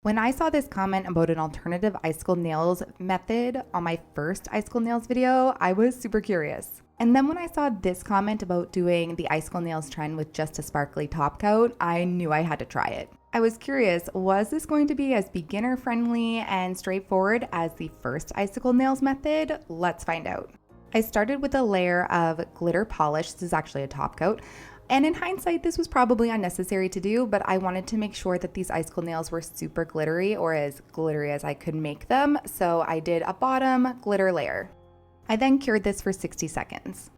When I saw this comment about an alternative icicle nails method on my first icicle nails video, I was super curious. And then when I saw this comment about doing the icicle nails trend with just a sparkly top coat, I knew I had to try it. I was curious, was this going to be as beginner friendly and straightforward as the first icicle nails method? Let's find out. I started with a layer of glitter polish. This is actually a top coat. And in hindsight, this was probably unnecessary to do, but I wanted to make sure that these icicle nails were super glittery, or as glittery as I could make them, so I did a bottom glitter layer. I then cured this for 60 seconds.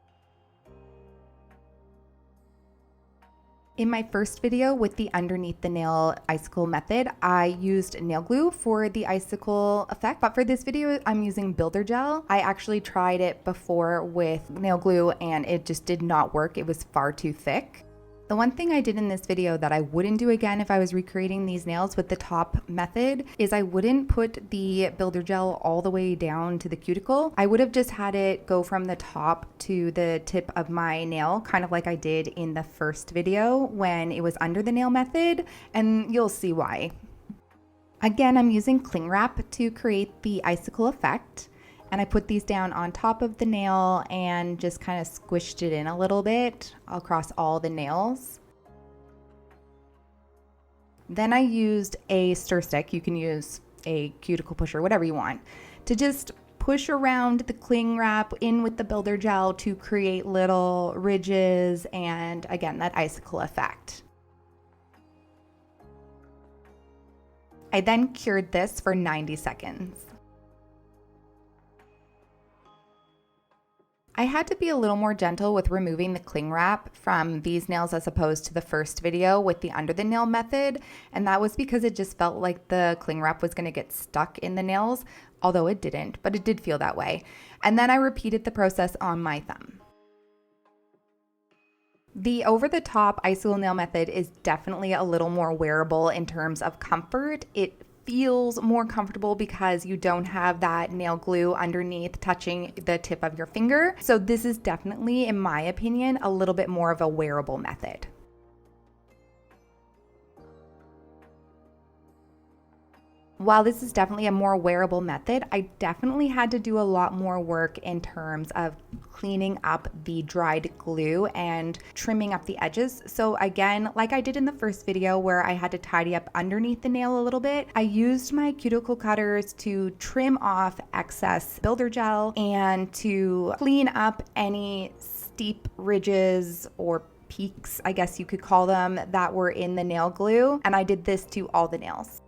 In my first video with the underneath the nail icicle method, I used nail glue for the icicle effect, but for this video, I'm using builder gel. I actually tried it before with nail glue and it just did not work. It was far too thick. The one thing I did in this video that I wouldn't do again if I was recreating these nails with the top method is I wouldn't put the builder gel all the way down to the cuticle. I would have just had it go from the top to the tip of my nail, kind of like I did in the first video when it was under the nail method, and you'll see why. Again, I'm using cling wrap to create the icicle effect. And I put these down on top of the nail and just kind of squished it in a little bit across all the nails. Then I used a stir stick, you can use a cuticle pusher, whatever you want, to just push around the cling wrap in with the builder gel to create little ridges and, again, that icicle effect. I then cured this for 90 seconds. I had to be a little more gentle with removing the cling wrap from these nails as opposed to the first video with the under the nail method, and that was because it just felt like the cling wrap was going to get stuck in the nails, although it didn't, but it did feel that way. And then I repeated the process on my thumb. The over-the-top icicle nail method is definitely a little more wearable in terms of comfort. It feels more comfortable because you don't have that nail glue underneath touching the tip of your finger. So this is definitely, in my opinion, a little bit more of a wearable method. While this is definitely a more wearable method, I definitely had to do a lot more work in terms of cleaning up the dried glue and trimming up the edges. So again, like I did in the first video where I had to tidy up underneath the nail a little bit, I used my cuticle cutters to trim off excess builder gel and to clean up any steep ridges or peaks, I guess you could call them, that were in the nail glue. And I did this to all the nails.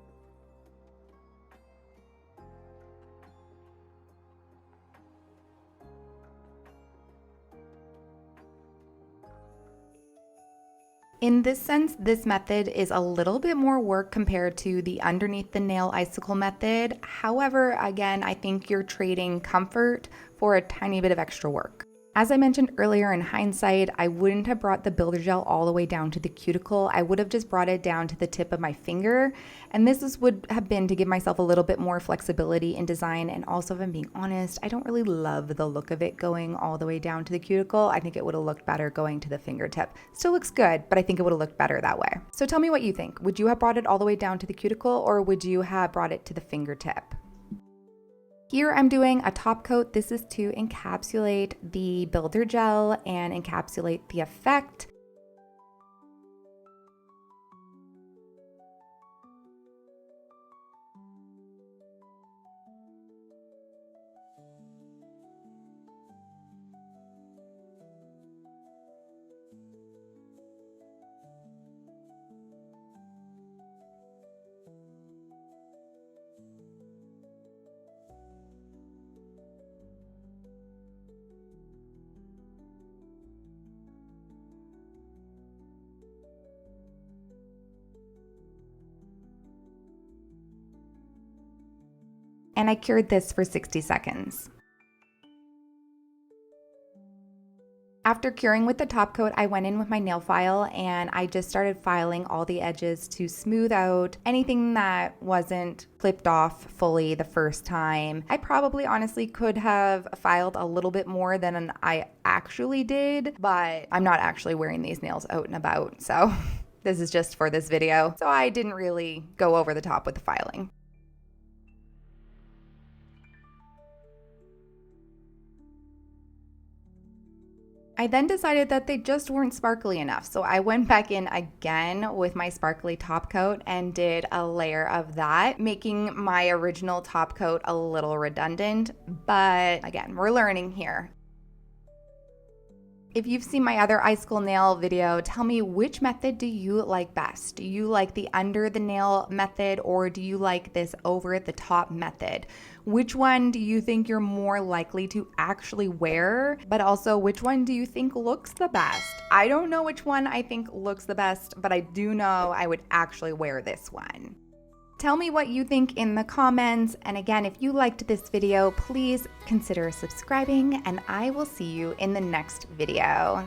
In this sense, this method is a little bit more work compared to the underneath the nail icicle method. However, again, I think you're trading comfort for a tiny bit of extra work. As I mentioned earlier, in hindsight, I wouldn't have brought the builder gel all the way down to the cuticle. I would have just brought it down to the tip of my finger. And this would have been to give myself a little bit more flexibility in design. And also, if I'm being honest, I don't really love the look of it going all the way down to the cuticle. I think it would have looked better going to the fingertip. Still looks good, but I think it would have looked better that way. So tell me what you think. Would you have brought it all the way down to the cuticle, or would you have brought it to the fingertip? Here I'm doing a top coat. This is to encapsulate the builder gel and encapsulate the effect. And I cured this for 60 seconds. After curing with the top coat, I went in with my nail file and I just started filing all the edges to smooth out anything that wasn't clipped off fully the first time. I probably honestly could have filed a little bit more than I actually did, but I'm not actually wearing these nails out and about, so This is just for this video, so I didn't really go over the top with the filing. I then decided that they just weren't sparkly enough, so I went back in again with my sparkly top coat and did a layer of that, making my original top coat a little redundant, but again, we're learning here. If you've seen my other icicle nail video, tell me, which method do you like best? Do you like the under the nail method, or do you like this over the top method? Which one do you think you're more likely to actually wear? But also, which one do you think looks the best? I don't know which one I think looks the best, but I do know I would actually wear this one. Tell me what you think in the comments, and again, if you liked this video, please consider subscribing, and I will see you in the next video.